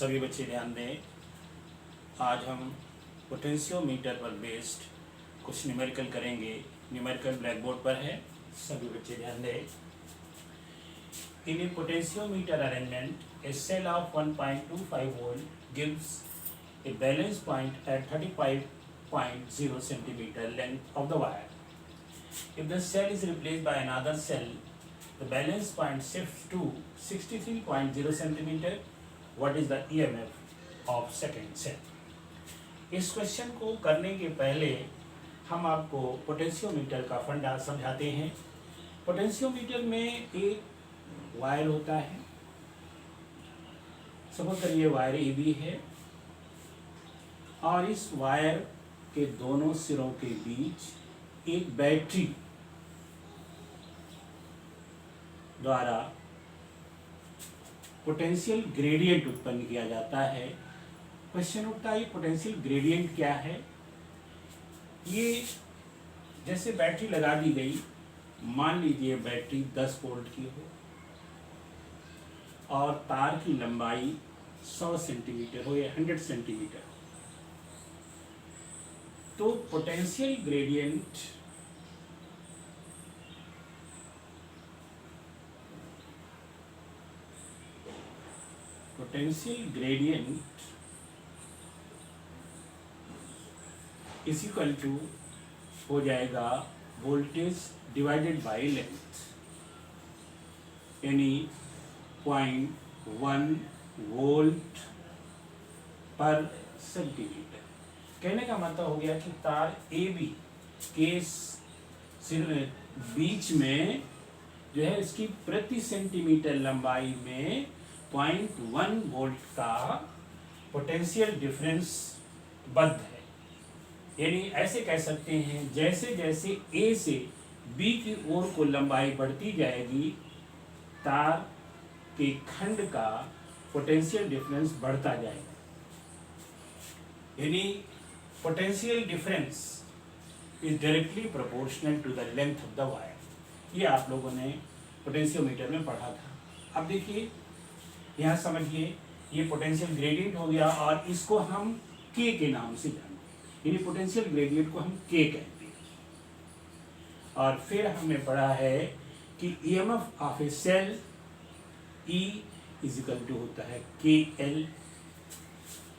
सभी बच्चे ध्यान दें। आज हम पोटेंशियोमीटर पर बेस्ड कुछ न्यूमेरिकल करेंगे। न्यूमेरिकल ब्लैक बोर्ड पर है, सभी बच्चे ध्यान दें। In a potentiometer arrangement, a cell of 1.25 volt gives a balance point at 35.0 centimeter length of the wire. If the cell is replaced by another cell, the balance point shifts to 63.0 centimeter. What is the EMF of second cell? इस question को करने के पहले हम आपको potentiometer का फंडा समझाते हैं। पोटेंशियोमीटर में एक वायर होता है, सपोज करिए वायर ए बी है, और इस वायर के दोनों सिरों के बीच एक बैटरी द्वारा पोटेंशियल ग्रेडियंट उत्पन्न किया जाता है। क्वेश्चन उठता है पोटेंशियल ग्रेडियंट क्या है। ये जैसे बैटरी लगा दी गई, मान लीजिए बैटरी 10 वोल्ट की हो और तार की लंबाई 100 सेंटीमीटर हो या 100 सेंटीमीटर, तो potential gradient is equal to हो जाएगा वोल्टेज डिवाइडेड बाय लेंथ, यानी 0.1 वोल्ट पर सेंटीमीटर। कहने का मतलब हो गया कि तार ए बी के बीच में जो है इसकी प्रति सेंटीमीटर लंबाई में 0.1 वोल्ट का पोटेंशियल डिफरेंस बद्ध है। यानी ऐसे कह सकते हैं, जैसे जैसे ए से बी की ओर को लंबाई बढ़ती जाएगी, तार के खंड का पोटेंशियल डिफरेंस बढ़ता जाएगा। यानी potential difference is directly proportional to the length of the wire. ये आप लोगों ने पोटेंशियोमीटर में पढ़ा था। अब देखिए यहाँ समझिए, ये पोटेंशियल ग्रेडियंट हो गया और इसको हम के के नाम से जानते हैं, यानी पोटेंशियल ग्रेडियंट को हम के कहते हैं। और फिर हमने पढ़ा है कि EMF of a cell E is equal to होता है KL,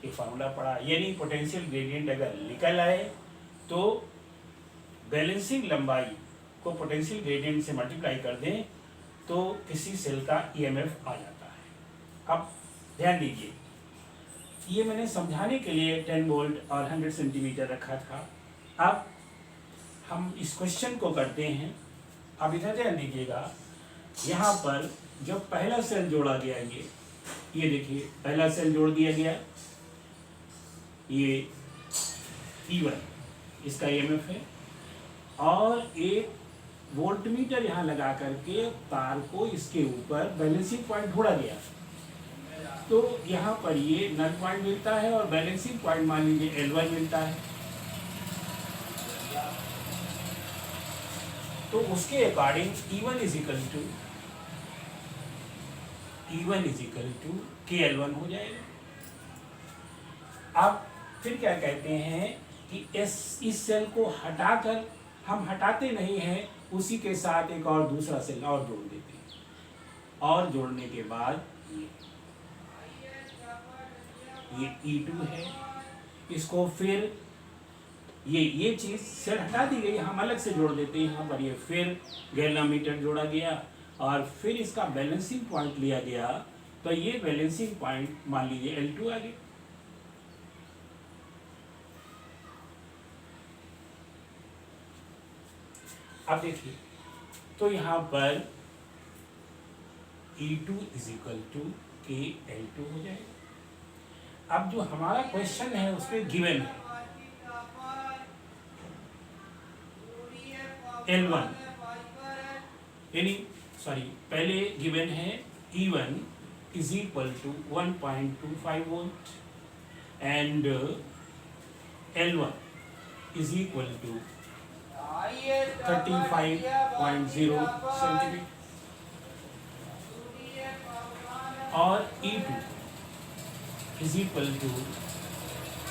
एक फार्मूला पढ़ा। यानी पोटेंशियल ग्रेडियंट अगर निकल आए तो बैलेंसिंग लंबाई को पोटेंशियल ग्रेडियंट से मल्टीप्लाई कर दें तो किसी सेल का EMF आ जाता है। अब ध्यान दीजिए, ये मैंने समझाने के लिए 10 वोल्ट और 100 सेंटीमीटर रखा था। अब हम इस क्वेश्चन को करते हैं। अब इधर ध्यान दीजिएगा, यहाँ पर जो पहला सेल जोड़ा गया, ये देखिए पहला सेल जोड़ दिया गया, ये E1 इसका EMF है, और एक वोल्टमीटर यहाँ लगा करके तार को इसके ऊपर बैलेंसिंग पॉइंट ढूंढा गया, तो यहाँ पर ये नल पॉइंट मिलता है और बैलेंसिंग पॉइंट मान लीजिए L1 मिलता है। तो उसके according E1 is equal to KL1 हो जाएगा। अब फिर क्या कहते हैं कि इस सेल को हटाकर, हम हटाते नहीं हैं, उसी के साथ एक और दूसरा सेल और जोड़ देते हैं, और जोड़ने के बाद ये E2 है। इसको फिर ये चीज़ सेल हटा दी गई, हम अलग से जोड़ देते हैं। यहाँ पर ये फिर गैल्वामीटर जोड़ा गया और फिर इसका बैलेंसिंग पॉइंट लिया गया, तो ये बैलेंसिंग पॉइंट मान लीजिए L2 आ गया। अब देखिए, तो यहाँ पर E2 is equal to KL2 हो जाएगा। अब जो हमारा क्वेश्चन है उसमें गिवन है L1, यानी पहले गिवन है E1 is equal to 1.25 volt and L1 is equal to 35.0 centimetre, और E2 is equal to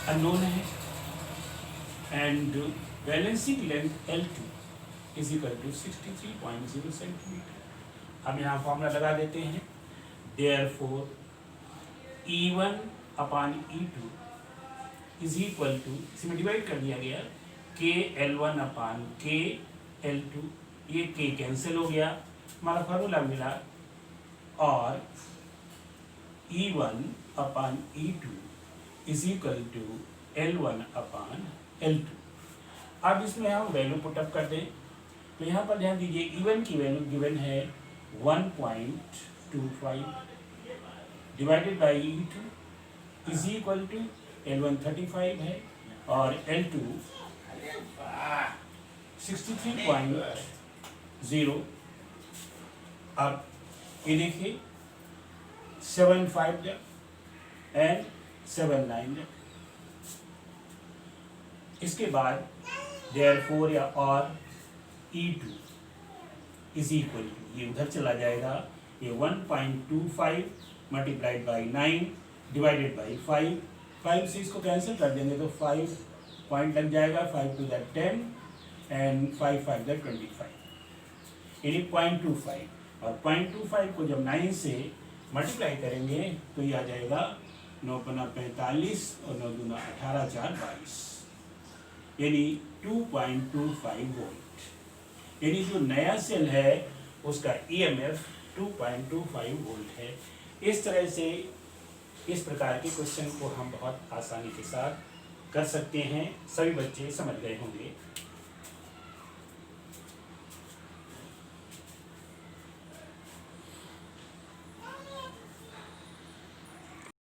unknown है, and balancing length L2 is equal to 63.0 centimetre. अब यहाँ फॉर्मूला लगा देते हैं, therefore E1 upon E2 is equal to, इसमें divide कर दिया गया, के L1 अपान के L2, ये के कैंसिल हो गया, हमारा फार्मूला मिला, और E1 upon E2 is equal to L1 upon L2। अब इसमें हम वैल्यू पुटअप कर दें, तो यहाँ पर ध्यान दीजिए, E1 की वैल्यू गिवन है 1.25 divided by E2 is equal to L1 35 है और L2 63.0। अब ये देखिए 75 एंड 79, इसके बाद देयरफॉर या और E2 इज इक्वल टू, ये उधर चला जाएगा, ये 1.25 मल्टीप्लाइड बाई 9 डिवाइडेड बाई 5 से इसको कैंसिल कर देंगे तो 5 पॉइंट लग जाएगा, 5 टू द 10 एंड 5 5 द 25, यानी 0.25, और 0.25 को जब 9 से मल्टीप्लाई करेंगे तो ये आ जाएगा 9 पन्ना 45 और 9 दूना 18 4 22, यानी 2.25 वोल्ट। यानी जो नया सेल है उसका EMF 2.25 वोल्ट है। इस तरह से इस प्रकार के क्वेश्चन को हम बहुत आसानी के साथ कर सकते हैं, सभी बच्चे समझ गए होंगे।